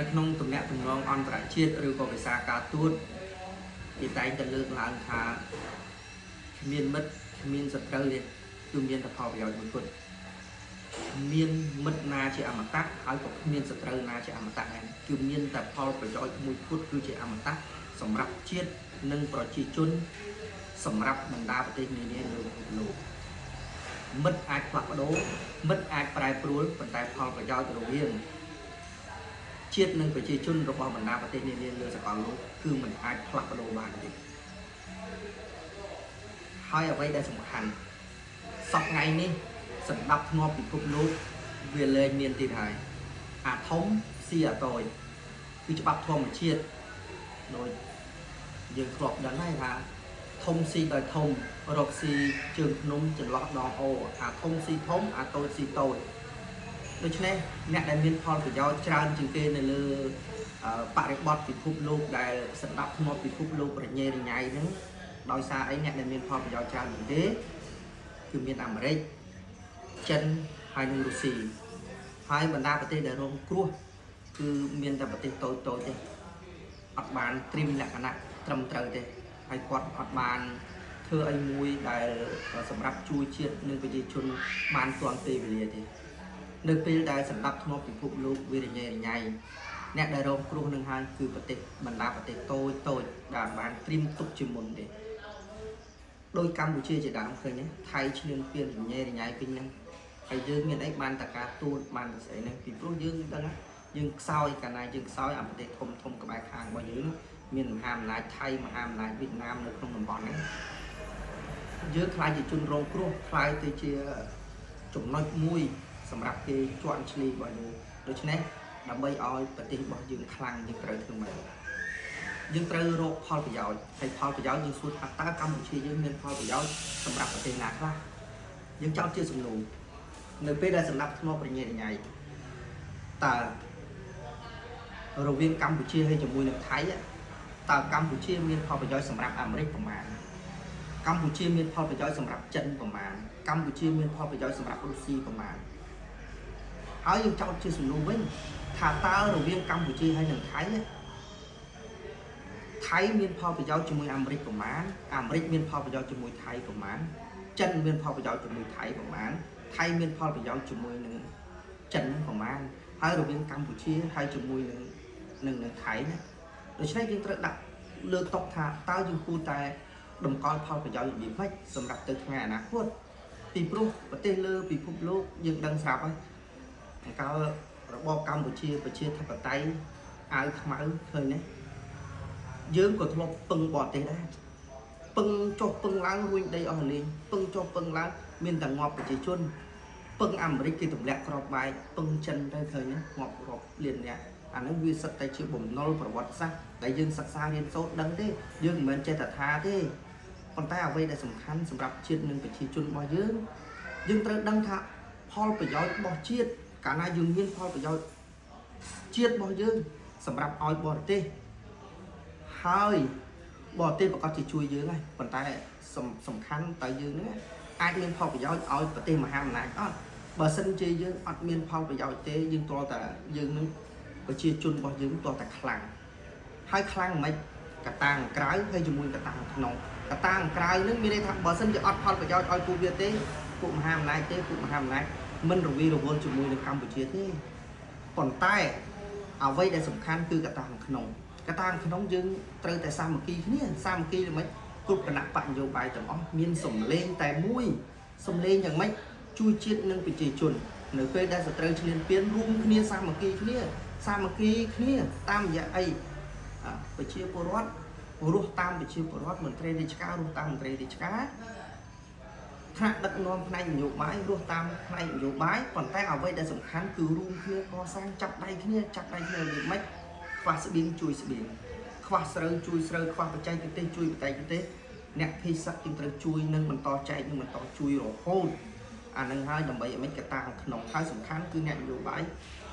នៅក្នុងទំនាក់ទំនងអន្តរជាតិឬក៏ភាសាការទូតគេតែងតែលើកឡើងថាគ្មានមិត្តគ្មានសត្រូវទេគឺមានតែផលប្រយោជន៍មួយគត់មានមិត្តណាជាអមតៈហើយក៏គ្មានសត្រូវណាជាអមតៈដែរគឺមានតែផលប្រយោជន៍មួយគត់គឺជាអមតៈសម្រាប់ជាតិនិងប្រជាជនសម្រាប់បណ្ដាប្រទេសនានាលើពិភពលោកមិត្តអាចផ្លាស់ប្ដូរមិត្តអាចប្រែប្រួលប៉ុន្តែផលប្រយោជន៍រវាងជាតិនិងប្រជាជនរបស់បណ្ដាប្រទេសនានាលើសកលលោកគឺមិនអាចផ្លាស់ប្ដូរបានទេហើយអ្វីដែលសំខាន់សប្តាហ៍នេះសម្ដាប់ធ្នាប់ពិភពលោកវាលែងមានទៀតហើយអាថុំស៊ីអាតូចគឺច្បាប់ធម្មជាតិដោយយើងធ្លាប់ដឹងហើយថាធំស៊ីដោយធំរកស៊ីជើងភ្នំចន្លោះដងអូអាធំស៊ីធំអាតូចស៊ីតូចដូច្នេះអ្នកដែលមានផលប្រយោជន៍ច្រើនជាងគេនៅលើបរិបទពិភពលោកដែលសម្ដាប់ធ្នាប់ពិភពលោករញ៉េរញ៉ៃហ្នឹងដោយសារអីអ្នកដែលមានផលប្រយោជន៍ច្រើនជាងគេគឺមានអាមេរិកចិនហើយនិងរុស្ស៊ីហើយបណ្ដាប្រទេសដែលរងគ្រោះគឺមានតែប្រទេសតូចតូចទេអត់បានត្រៀមលក្ខណៈត្រឹមត្រូវទេហើយគាត់អត់បានធ្វើអីមួយដែលសម្រាប់ជួយជាតិនិងប្រជាជនបានទាន់ពេលវេលាទេនៅពេលដែលសម្ដាប់ធ្នាប់ពិភពលោកវារញ៉េរញ៉ៃអ្នកដែលរងគ្រោះនឹងហើយគឺប្រទេសបណ្ដាប្រទេសតូចតូចដែលបានត្រៀមទុកជាមុនទេដោយកម្ពុជាជាដើមឃើញទេថៃឈ្លានពានរញ៉េរញ៉ៃពេញហ្នឹងហើយយើងមានអីបានតការទូតបានស្អីហ្នឹងពីព្រោះយើងដឹងណាយើងខ្សោយកាលណាយើងខ្សោយអាប្រទេសធំធំក្បែរខាងរបស់យើងមានមហាអំណាចថៃមហាអំណាចវៀតណាមនៅក្នុងតំបន់ហ្នឹងយើងខ្លាចជាជនរងគ្រោះខ្លាចទៅជាចំណុចមួយសម្រាប់គេជន់ឈ្លីរបស់យើងដូច្នេះដើម្បីឲ្យប្រទេសរបស់យើងខ្លាំងយើងត្រូវធ្វើម៉េចយើងត្រូវរកផលប្រយោជន៍ហើយផលប្រយោជន៍យើងសួរថាតើកម្ពុជាយើងមានផលប្រយោជន៍សម្រាប់ប្រទេសណាខ្លះយើងចោទជាសំណួរនៅពេលដែលសម្រាប់ធ្នាប់ប្រញាប់រញ៉ៃតើរវាងកម្ពុជាហើយជាមួយនឹងថៃតើកម្ពុជាមានផលប្រយោជន៍សម្រាប់អាមេរិកប្រមាណកម្ពុជាមានផលប្រយោជន៍សម្រាប់ចិនប្រមាណកម្ពុជាមានផលប្រយោជន៍សម្រាប់រុស្ស៊ីប្រមាណហើយយើងចោទជាសំណួរវិញថាតើរវាងកម្ពុជាហើយនិងថៃថៃមានផលប្រយោជន៍ជាមួយអាមេរិកប្រមាណអាមេរិកមានផលប្រយោជន៍ជាមួយថៃប្រមាណចិនមានផលប្រយោជន៍ជាមួយថៃប្រមាណថៃមានផលប្រយោជន៍ជាមួយនឹងចិនប្រមាណហើយរវាងកម្ពុជាហើយជាមួយនឹងថៃណាដូច្នេះយើងត្រូវដាក់លើកតុថាតើយើងគួរតែតម្កល់ផលប្រយោជន៍របៀបម៉េចសម្រាប់ទៅថ្ងៃអនាគតពីព្រោះប្រទេសលើពិភពលោកយើងដឹងស្រាប់ហើយកាលរបបកម្ពុជាប្រជាធិបតេយ្យអាវខ្មៅឃើញទេយើងក៏ធ្លាប់ពឹងបរទេសដែរពឹងចុះពឹងឡើងរួញដីអស់លេងពឹងចុះពឹងឡើងមានតែងាប់ប្រជាជនពឹងអាមេរិកគេទម្លាក់ក្របបែកពឹងចិនទៅឃើញទេងាប់រាប់លានអ្នកអានឹងវាសិតតែជាបំណុលប្រវត្តិសាស្ត្រដែលយើងសិក្សារៀនសូត្រដឹងទេយើងមិនមែនចេះតែថាទេប៉ុន្តែអ្វីដែលសំខាន់សម្រាប់ជាតិនិងប្រជាជនរបស់យើងត្រូវដឹងថាផលប្រយោជន៍របស់ជាតិកាលណាយើងមានផលប្រយោជន៍ជាតិរបស់យើងសម្រាប់ឲ្យបរទេសហើយបរទេសប្រកាសជាជួយយើងហើយប៉ុន្តែសំខាន់តើយើងហ្នឹងអាចមានផលប្រយោជន៍ឲ្យប្រទេសមហាអំណាចអត់បើសិនជាយើងអត់មានផលប្រយោជន៍ទេយើងតើតែយើងនឹងប្រជាជនរបស់យើងតើតែខ្លាំងហើយខ្លាំងមិនកតាំងក្រៅហើយជាមួយកតាំងក្នុងកតាំងក្រៅនឹងមានន័យថាបើសិនជាអត់ផលប្រយោជន៍ឲ្យពួកវាទេពួកមហាអំណាចទេពួកមហាអំណាចមិនរវីរវល់ជាមួយនឹងកម្ពុជាទេប៉ុន្តែអ្វីដែលសំខាន់គឺកតាំងក្នុងយើងត្រូវតែសាមគ្គីគ្នាសាមគ្គីល្មិចគ្រប់គណៈបកនយោបាយទាំងអស់មានសម្លេងតែមួយសម្លេងយ៉ាងម៉េចជួយជាតិនិងប្រជាជននៅពេលដែលសត្រូវឈ្លានពានរួមគ្នាសាមគ្គីគ្នាតាមរយៈអីប្រជាពលរដ្ឋរស់តាមប្រជាពលរដ្ឋមន្ត្រីរាជការរស់តាមមន្ត្រីរាជការថ្នាក់ដឹកនាំផ្នែកនយោបាយរស់តាមផ្នែកនយោបាយប៉ុន្តែអ្វីដែលសំខាន់គឺរួមគ្នាកសាងចាប់ដៃគ្នារបៀបម៉េចខ្វះស្បៀងជួយស្បៀងខ្វះស្រូវជួយស្រូវខ្វះបច្ចេកទេសជួយបច្ចេកទេសអ្នកភេសជ្ជៈត្រូវជួយនិងបន្តចែកនិងបន្តជួយរហូតអានឹងហើយដើម្បីឲ្យមិនកតាក្នុងហើយសំខាន់គឺអ្នកនយោបាយ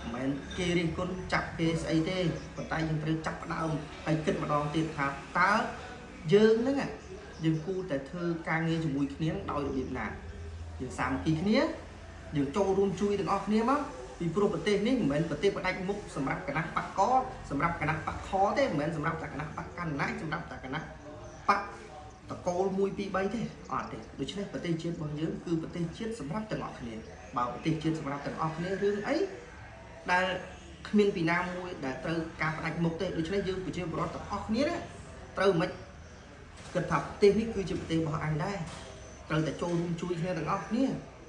មិនមែនគេរិះគន់ចាប់គេស្អីទេប៉ុន្តែយើងត្រូវចាប់ផ្ដើមហើយគិតម្ដងទៀតថាតើយើងហ្នឹងយើងគួរតែធ្វើការងារជាមួយគ្នាដោយរបៀបណាយើងសាមគ្គីគ្នាយើងចូលរួមជួយទាំងអស់គ្នាមក ពីព្រោះប្រទេសនេះមិនមែនប្រទេសផ្ដាច់មុខសម្រាប់គណៈបកកសម្រាប់គណៈបកខទេមិនមែនសម្រាប់តែគណៈបកកណ្ណាយសម្រាប់តែគណៈបកតកូល1 2 3ទេអត់ទេដូច្នេះប្រទេសជាតិរបស់យើងគឺប្រទេសជាតិសម្រាប់ទាំងអស់គ្នាបើប្រទេសជាតិសម្រាប់ទាំងអស់គ្នារឿងអីដែលគ្មានពីណាមួយដែលត្រូវការផ្ដាច់មុខទេដូច្នេះយើងប្រជាពលរដ្ឋទាំងអស់គ្នាត្រូវមិនគិតថាប្រទេសនេះគឺជាប្រទេសរបស់អញដែរត្រូវតែចូលរួមជួយគ្នាទាំងអស់គ្នា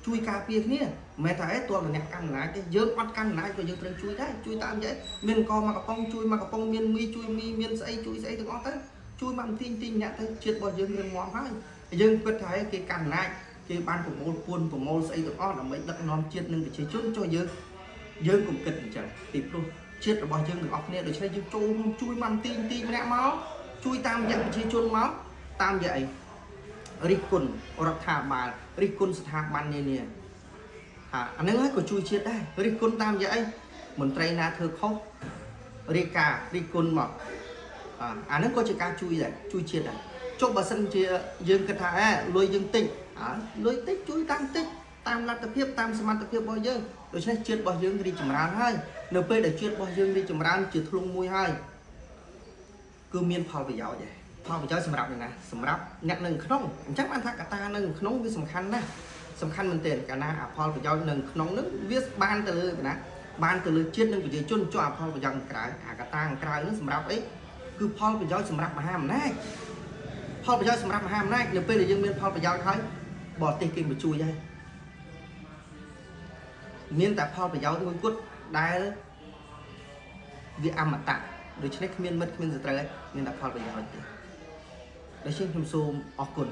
ជួយការពារគ្នាមិនមែនថាអីទោះតែអ្នកកាន់អំណាចទេយើងអត់កាន់អំណាចក៏យើងត្រូវជួយដែរជួយតាមយ៉ាងមានកមកកំប៉ុងជួយមកកំប៉ុងមានមីជួយមីមានស្អីជួយស្អីទាំងអស់ទៅជួយមកទីម្នាក់ទៅជាតិរបស់យើងរឹងមាំហើយយើងគិតថាគេកាន់អំណាចគេបានប្រមូលពួនប្រមូលស្អីទាំងអស់ដើម្បីដឹកនាំជាតិនិងប្រជាជនចុះយើងកុំគិតអញ្ចឹងពីព្រោះជាតិរបស់យើងទាំងអស់គ្នាដូច្នេះយើងចូលរួមជួយមកទីម្នាក់មកជួយតាមរយៈប្រជាជនមកតាមរយៈអីរិះគន់រដ្ឋាភិបាលរិះគន់ស្ថាប័ននានាអាហ្នឹងហើយក៏ជួយជាតិដែររិះគន់តាមរយៈអីមន្ត្រីណាធ្វើខុសរាយការណ៍រិះគន់មកអាហ្នឹងក៏ជាការជួយដែរជួយជាតិដែរចុះបើសិនជាយើងគិតថាលុយយើងតិចលុយតិចជួយតាមតិចតាមលទ្ធភាពតាមសមត្ថភាពរបស់យើងដូច្នេះជាតិរបស់យើងរីកចម្រើនហើយនៅពេលដែលជាតិរបស់យើងរីកចម្រើនជាធ្លុងមួយហើយគឺមានផលប្រយោជន៍ដែរផលប្រយោជន៍សម្រាប់អ្នកណាសម្រាប់អ្នកនៅក្នុងអញ្ចឹងបានថាកត្តានៅក្នុងវាសំខាន់ណាស់សំខាន់មែនទែនកាលណាផលប្រយោជន៍នៅក្នុងនឹងវាបានទៅលើណាបានទៅលើជាតិនិងប្រជាជនចុះផលប្រយោជន៍ក្រៅកត្តាក្រៅនឹងសម្រាប់អីគឺផលប្រយោជន៍សម្រាប់មហាអំណាចផលប្រយោជន៍សម្រាប់មហាអំណាចនៅពេលដែលយើងមានផលប្រយោជន៍ហើយបរទេសគេមកជួយហើយមានតែផលប្រយោជន៍មួយគត់ដែលវាអមតៈដូច្នេះគ្មានមិត្តគ្មានសត្រូវទេមានតែផលប្រយោជន៍ទេដូច្នេះខ្ញុំសូមអរគុណ